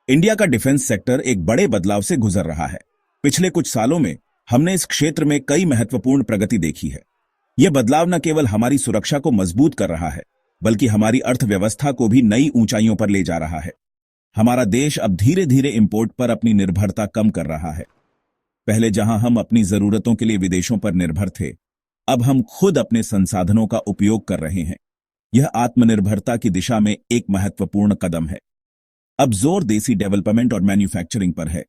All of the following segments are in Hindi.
इंडिया का डिफेंस सेक्टर एक बड़े बदलाव से गुजर रहा है। पिछले कुछ सालों में हमने इस क्षेत्र में कई महत्वपूर्ण प्रगति देखी है। यह बदलाव न केवल हमारी सुरक्षा को मजबूत कर रहा है, बल्कि हमारी अर्थव्यवस्था को भी नई ऊंचाइयों पर ले जा रहा है। हमारा देश अब धीरे धीरे इंपोर्ट पर अपनी निर्भरता कम कर रहा है। पहले जहां हम अपनी जरूरतों के लिए विदेशों पर निर्भर थे, अब हम खुद अपने संसाधनों का उपयोग कर रहे हैं। यह आत्मनिर्भरता की दिशा में एक महत्वपूर्ण कदम है। अब जोर देसी डेवलपमेंट और मैन्युफैक्चरिंग पर है।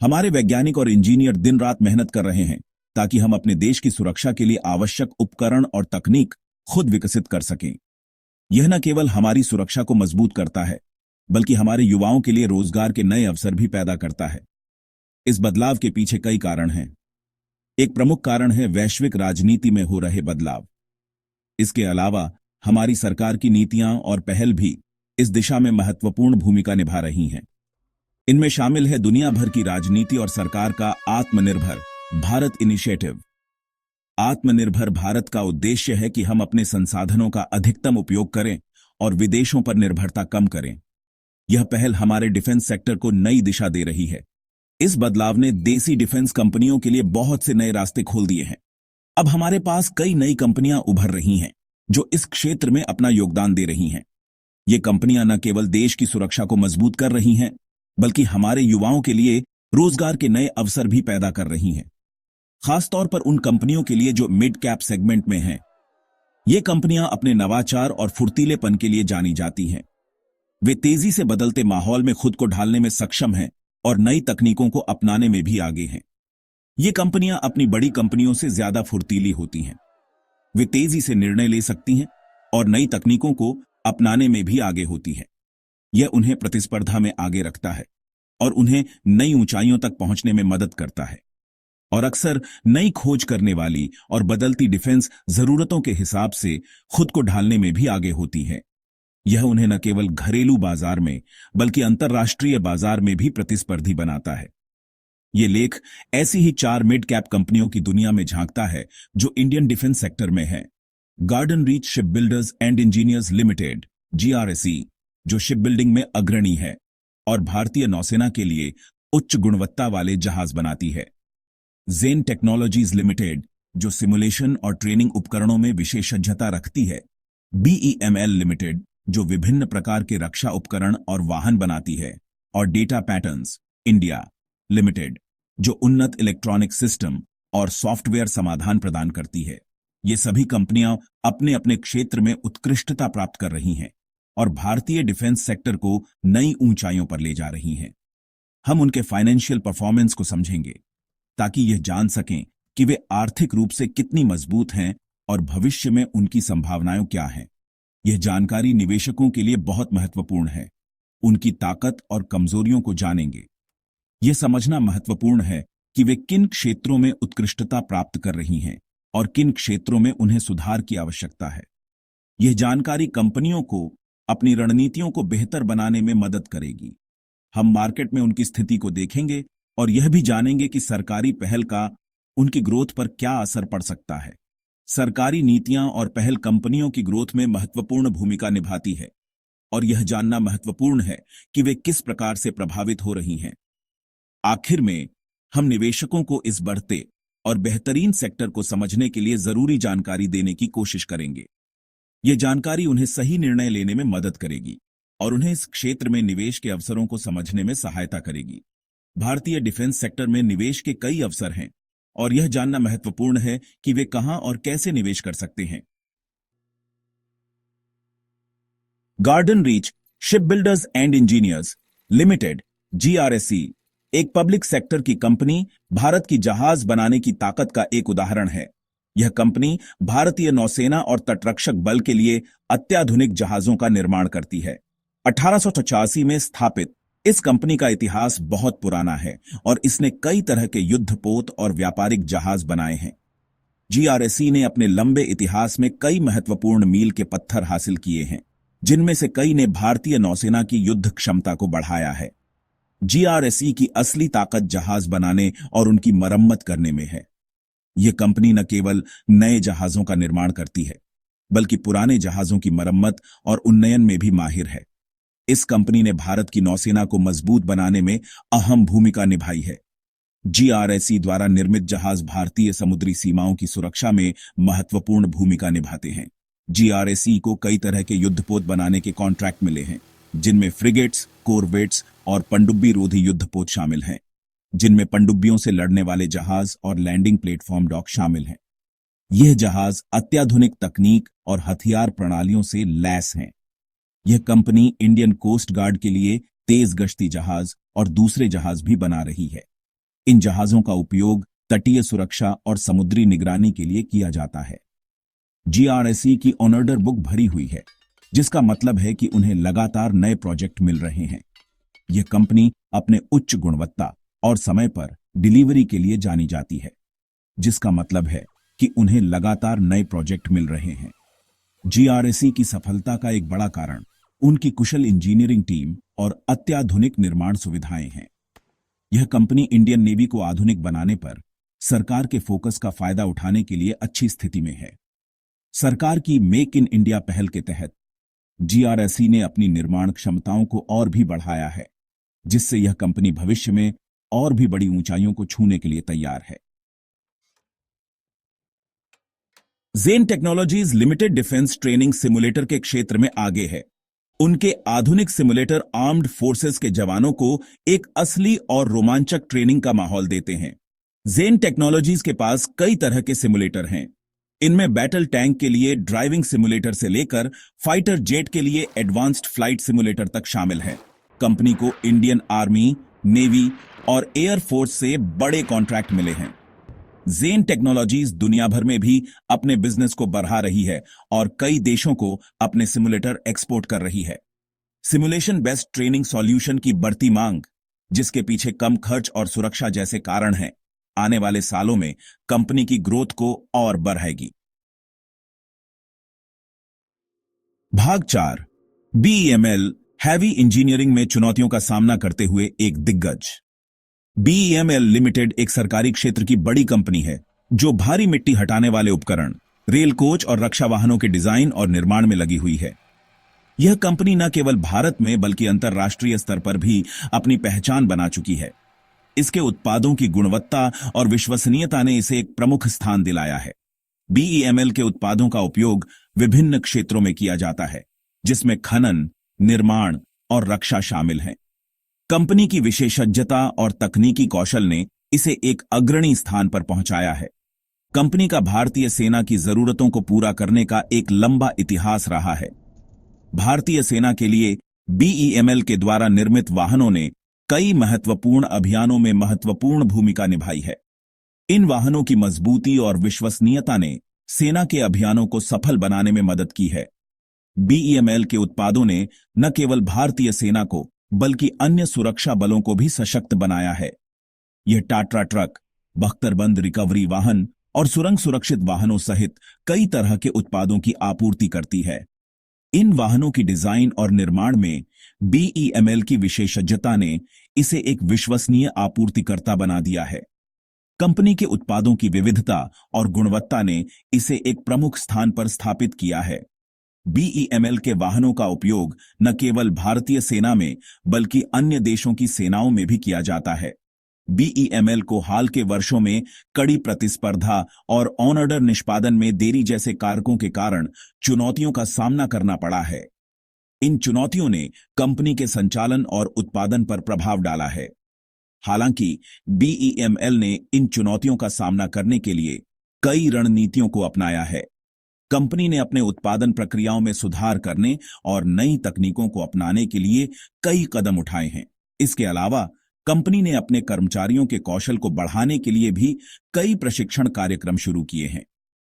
हमारे वैज्ञानिक और इंजीनियर दिन रात मेहनत कर रहे हैं ताकि हम अपने देश की सुरक्षा के लिए आवश्यक उपकरण और तकनीक खुद विकसित कर सकें। यह न केवल हमारी सुरक्षा को मजबूत करता है, बल्कि हमारे युवाओं के लिए रोजगार के नए अवसर भी पैदा करता है। इस बदलाव के पीछे कई कारण हैं। एक प्रमुख कारण है वैश्विक राजनीति में हो रहे बदलाव। इसके अलावा हमारी सरकार की नीतियां और पहल भी इस दिशा में महत्वपूर्ण भूमिका निभा रही हैं। इनमें शामिल है दुनिया भर की राजनीति और सरकार का आत्मनिर्भर भारत इनिशिएटिव। आत्मनिर्भर भारत का उद्देश्य है कि हम अपने संसाधनों का अधिकतम उपयोग करें और विदेशों पर निर्भरता कम करें। यह पहल हमारे डिफेंस सेक्टर को नई दिशा दे रही है। इस बदलाव ने देसी डिफेंस कंपनियों के लिए बहुत से नए रास्ते खोल दिए हैं। अब हमारे पास कई नई कंपनियां उभर रही हैं जो इस क्षेत्र में अपना योगदान दे रही हैं। ये कंपनियां न केवल देश की सुरक्षा को मजबूत कर रही हैं, बल्कि हमारे युवाओं के लिए रोजगार के नए अवसर भी पैदा कर रही हैं। खासतौर पर उन कंपनियों के लिए जो मिड कैप सेगमेंट में हैं। ये कंपनियां अपने नवाचार और फुर्तीलेपन के लिए जानी जाती हैं। वे तेजी से बदलते माहौल में खुद को ढालने में सक्षम हैं और नई तकनीकों को अपनाने में भी आगे हैं। ये कंपनियां अपनी बड़ी कंपनियों से ज्यादा फुर्तीली होती हैं। वे तेजी से निर्णय ले सकती हैं और नई तकनीकों को अपनाने में भी आगे होती है। यह उन्हें प्रतिस्पर्धा में आगे रखता है और उन्हें नई ऊंचाइयों तक पहुंचने में मदद करता है। और अक्सर नई खोज करने वाली और बदलती डिफेंस जरूरतों के हिसाब से खुद को ढालने में भी आगे होती है। यह उन्हें न केवल घरेलू बाजार में, बल्कि अंतर्राष्ट्रीय बाजार में भी प्रतिस्पर्धी बनाता है। ये लेख ऐसी ही 4 मिड कैप कंपनियों की दुनिया में झांकता है जो इंडियन डिफेंस सेक्टर में है। Garden reach ship builders and engineers limited GRSE, जो शिप बिल्डिंग में अग्रणी है और भारतीय नौसेना के लिए उच्च गुणवत्ता वाले जहाज बनाती है। जेन टेक्नोलॉजीज लिमिटेड, जो सिमुलेशन और ट्रेनिंग उपकरणों में विशेषज्ञता रखती है। BEML लिमिटेड, जो विभिन्न प्रकार के रक्षा उपकरण और वाहन बनाती है। और डेटा पैटर्न्स इंडिया लिमिटेड, जो उन्नत इलेक्ट्रॉनिक सिस्टम और सॉफ्टवेयर समाधान प्रदान करती है। ये सभी कंपनियां अपने अपने क्षेत्र में उत्कृष्टता प्राप्त कर रही हैं और भारतीय डिफेंस सेक्टर को नई ऊंचाइयों पर ले जा रही हैं। हम उनके फाइनेंशियल परफॉर्मेंस को समझेंगे ताकि यह जान सकें कि वे आर्थिक रूप से कितनी मजबूत हैं और भविष्य में उनकी संभावनाएं क्या हैं। यह जानकारी निवेशकों के लिए बहुत महत्वपूर्ण है। उनकी ताकत और कमजोरियों को जानेंगे। यह समझना महत्वपूर्ण है कि वे किन क्षेत्रों में उत्कृष्टता प्राप्त कर रही हैं और किन क्षेत्रों में उन्हें सुधार की आवश्यकता है। यह जानकारी कंपनियों को अपनी रणनीतियों को बेहतर बनाने में मदद करेगी। हम मार्केट में उनकी स्थिति को देखेंगे और यह भी जानेंगे कि सरकारी पहल का उनकी ग्रोथ पर क्या असर पड़ सकता है। सरकारी नीतियां और पहल कंपनियों की ग्रोथ में महत्वपूर्ण भूमिका निभाती है और यह जानना महत्वपूर्ण है कि वे किस प्रकार से प्रभावित हो रही हैं। आखिर में हम निवेशकों को इस बढ़ते और बेहतरीन सेक्टर को समझने के लिए जरूरी जानकारी देने की कोशिश करेंगे। यह जानकारी उन्हें सही निर्णय लेने में मदद करेगी और उन्हें इस क्षेत्र में निवेश के अवसरों को समझने में सहायता करेगी। भारतीय डिफेंस सेक्टर में निवेश के कई अवसर हैं और यह जानना महत्वपूर्ण है कि वे कहां और कैसे निवेश कर सकते हैं। Garden reach ship builders and engineers limited GRSE, एक पब्लिक सेक्टर की कंपनी, भारत की जहाज बनाने की ताकत का एक उदाहरण है। यह कंपनी भारतीय नौसेना और तटरक्षक बल के लिए अत्याधुनिक जहाजों का निर्माण करती है। 1885 में स्थापित इस कंपनी का इतिहास बहुत पुराना है और इसने कई तरह के युद्धपोत और व्यापारिक जहाज बनाए हैं। GRSE ने अपने लंबे इतिहास में कई महत्वपूर्ण मील के पत्थर हासिल किए हैं, जिनमें से कई ने भारतीय नौसेना की युद्ध क्षमता को बढ़ाया है। GRSE की असली ताकत जहाज बनाने और उनकी मरम्मत करने में है। यह कंपनी न केवल नए जहाजों का निर्माण करती है, बल्कि पुराने जहाजों की मरम्मत और उन्नयन में भी माहिर है। इस कंपनी ने भारत की नौसेना को मजबूत बनाने में अहम भूमिका निभाई है। जीआरएसई द्वारा निर्मित जहाज भारतीय समुद्री सीमाओं की सुरक्षा में महत्वपूर्ण भूमिका निभाते हैं। जीआरएसई को कई तरह के युद्धपोत बनाने के कॉन्ट्रैक्ट मिले हैं, जिनमें फ्रिगेट्स, कोरवेट्स और पनडुब्बी रोधी युद्धपोत शामिल हैं, जिनमें पनडुब्बियों से लड़ने वाले जहाज और लैंडिंग प्लेटफॉर्म डॉक शामिल हैं। यह जहाज अत्याधुनिक तकनीक और हथियार प्रणालियों से लैस हैं। यह कंपनी इंडियन कोस्ट गार्ड के लिए तेज गश्ती जहाज और दूसरे जहाज भी बना रही है। इन जहाजों का उपयोग तटीय सुरक्षा और समुद्री निगरानी के लिए किया जाता है। जीआरएसई की ऑर्डर बुक भरी हुई है, जिसका मतलब है कि उन्हें लगातार नए प्रोजेक्ट मिल रहे हैं। यह कंपनी अपने उच्च गुणवत्ता और समय पर डिलीवरी के लिए जानी जाती है, जिसका मतलब है कि उन्हें लगातार नए प्रोजेक्ट मिल रहे हैं। जीआरएसई की सफलता का एक बड़ा कारण उनकी कुशल इंजीनियरिंग टीम और अत्याधुनिक निर्माण सुविधाएं हैं। यह कंपनी इंडियन नेवी को आधुनिक बनाने पर सरकार के फोकस का फायदा उठाने के लिए अच्छी स्थिति में है। सरकार की मेक इन इंडिया पहल के तहत जीआरएसई ने अपनी निर्माण क्षमताओं को और भी बढ़ाया है, जिससे यह कंपनी भविष्य में और भी बड़ी ऊंचाइयों को छूने के लिए तैयार है। Zen Technologies Limited defence training simulator के क्षेत्र में आगे है। उनके आधुनिक सिमुलेटर आर्म्ड फोर्सेस के जवानों को एक असली और रोमांचक ट्रेनिंग का माहौल देते हैं। ज़ेन टेक्नोलॉजीज के पास कई तरह के सिमुलेटर हैं। इनमें बैटल टैंक के लिए ड्राइविंग सिमुलेटर से लेकर फाइटर जेट के लिए एडवांस्ड फ्लाइट सिमुलेटर तक शामिल है। कंपनी को इंडियन आर्मी, नेवी और एयर फोर्स से बड़े कॉन्ट्रैक्ट मिले हैं। ज़ेन टेक्नोलॉजीज दुनिया भर में भी अपने बिजनेस को बढ़ा रही है और कई देशों को अपने सिमुलेटर एक्सपोर्ट कर रही है। सिमुलेशन बेस्ड ट्रेनिंग सॉल्यूशन की बढ़ती मांग, जिसके पीछे कम खर्च और सुरक्षा जैसे कारण हैं, आने वाले सालों में कंपनी की ग्रोथ को और बढ़ाएगी। भाग 4, बीईएमएल हैवी इंजीनियरिंग में चुनौतियों का सामना करते हुए एक दिग्गज। बीईएमएल लिमिटेड एक सरकारी क्षेत्र की बड़ी कंपनी है, जो भारी मिट्टी हटाने वाले उपकरण, रेल कोच और रक्षा वाहनों के डिजाइन और निर्माण में लगी हुई है। यह कंपनी न केवल भारत में बल्कि अंतर्राष्ट्रीय स्तर पर भी अपनी पहचान बना चुकी है। इसके उत्पादों की गुणवत्ता और विश्वसनीयता ने इसे एक प्रमुख स्थान दिलाया है। बीईएमएल के उत्पादों का उपयोग विभिन्न क्षेत्रों में किया जाता है, जिसमें खनन, निर्माण और रक्षा शामिल हैं। कंपनी की विशेषज्ञता और तकनीकी कौशल ने इसे एक अग्रणी स्थान पर पहुंचाया है। कंपनी का भारतीय सेना की जरूरतों को पूरा करने का एक लंबा इतिहास रहा है। भारतीय सेना के लिए बीईएमएल के द्वारा निर्मित वाहनों ने कई महत्वपूर्ण अभियानों में महत्वपूर्ण भूमिका निभाई है। इन वाहनों की मजबूती और विश्वसनीयता ने सेना के अभियानों को सफल बनाने में मदद की है। बीईएमएल के उत्पादों ने न केवल भारतीय सेना को बल्कि अन्य सुरक्षा बलों को भी सशक्त बनाया है। यह टाटा ट्रक, बख्तरबंद रिकवरी वाहन और सुरंग सुरक्षित वाहनों सहित कई तरह के उत्पादों की आपूर्ति करती है। इन वाहनों की डिजाइन और निर्माण में बीईएमएल की विशेषज्ञता ने इसे एक विश्वसनीय आपूर्तिकर्ता बना दिया है। कंपनी के उत्पादों की विविधता और गुणवत्ता ने इसे एक प्रमुख स्थान पर स्थापित किया है। बीईएमएल के वाहनों का उपयोग न केवल भारतीय सेना में बल्कि अन्य देशों की सेनाओं में भी किया जाता है। बीईएमएल को हाल के वर्षों में कड़ी प्रतिस्पर्धा और ऑर्डर निष्पादन में देरी जैसे कारकों के कारण चुनौतियों का सामना करना पड़ा है। इन चुनौतियों ने कंपनी के संचालन और उत्पादन पर प्रभाव डाला है। हालांकि बीईएमएल ने इन चुनौतियों का सामना करने के लिए कई रणनीतियों को अपनाया है। कंपनी ने अपने उत्पादन प्रक्रियाओं में सुधार करने और नई तकनीकों को अपनाने के लिए कई कदम उठाए हैं। इसके अलावा कंपनी ने अपने कर्मचारियों के कौशल को बढ़ाने के लिए भी कई प्रशिक्षण कार्यक्रम शुरू किए हैं।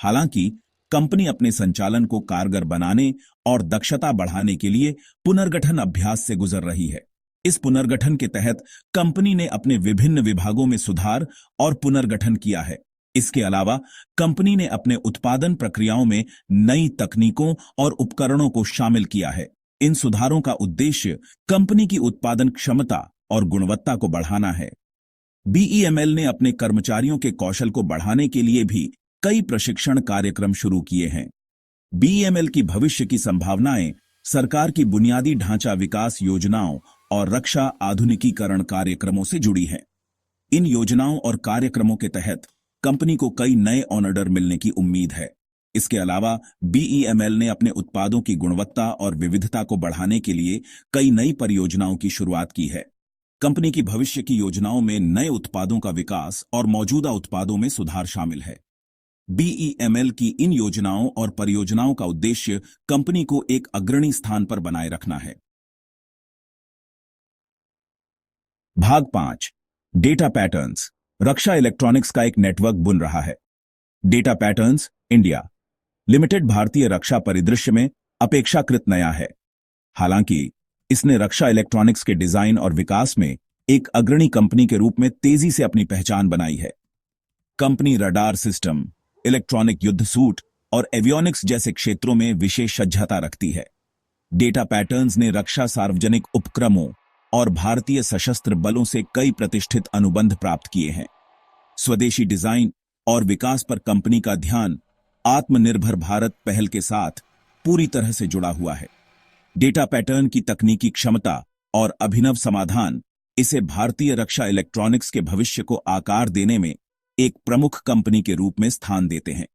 हालांकि कंपनी अपने संचालन को कारगर बनाने और दक्षता बढ़ाने के लिए पुनर्गठन अभ्यास से गुजर रही है। इस पुनर्गठन के तहत कंपनी ने अपने विभिन्न विभागों में सुधार और पुनर्गठन किया है। इसके अलावा कंपनी ने अपने उत्पादन प्रक्रियाओं में नई तकनीकों और उपकरणों को शामिल किया है। इन सुधारों का उद्देश्य कंपनी की उत्पादन क्षमता और गुणवत्ता को बढ़ाना है। बीईएमएल ने अपने कर्मचारियों के कौशल को बढ़ाने के लिए भी कई प्रशिक्षण कार्यक्रम शुरू किए हैं। बीईएमएल की भविष्य की संभावनाएं सरकार की बुनियादी ढांचा विकास योजनाओं और रक्षा आधुनिकीकरण कार्यक्रमों से जुड़ी है। इन योजनाओं और कार्यक्रमों के तहत कंपनी को कई नए ऑर्डर मिलने की उम्मीद है। इसके अलावा बीईएमएल ने अपने उत्पादों की गुणवत्ता और विविधता को बढ़ाने के लिए कई नई परियोजनाओं की शुरुआत की है। कंपनी की भविष्य की योजनाओं में नए उत्पादों का विकास और मौजूदा उत्पादों में सुधार शामिल है। बीईएमएल की इन योजनाओं और परियोजनाओं का उद्देश्य कंपनी को एक अग्रणी स्थान पर बनाए रखना है। भाग 5, डेटा पैटर्न्स। रक्षा इलेक्ट्रॉनिक्स का एक नेटवर्क बुन रहा है। डेटा पैटर्न्स इंडिया लिमिटेड भारतीय रक्षा परिदृश्य में अपेक्षाकृत नया है। हालांकि इसने रक्षा इलेक्ट्रॉनिक्स के डिजाइन और विकास में एक अग्रणी कंपनी के रूप में तेजी से अपनी पहचान बनाई है। कंपनी रडार सिस्टम, इलेक्ट्रॉनिक युद्ध सूट और एवियोनिक्स जैसे क्षेत्रों में विशेष सज्जता रखती है। डेटा पैटर्न्स ने रक्षा सार्वजनिक उपक्रमों और भारतीय सशस्त्र बलों से कई प्रतिष्ठित अनुबंध प्राप्त किए हैं। स्वदेशी डिजाइन और विकास पर कंपनी का ध्यान आत्मनिर्भर भारत पहल के साथ पूरी तरह से जुड़ा हुआ है। डेटा पैटर्न की तकनीकी क्षमता और अभिनव समाधान इसे भारतीय रक्षा इलेक्ट्रॉनिक्स के भविष्य को आकार देने में एक प्रमुख कंपनी के रूप में स्थान देते हैं।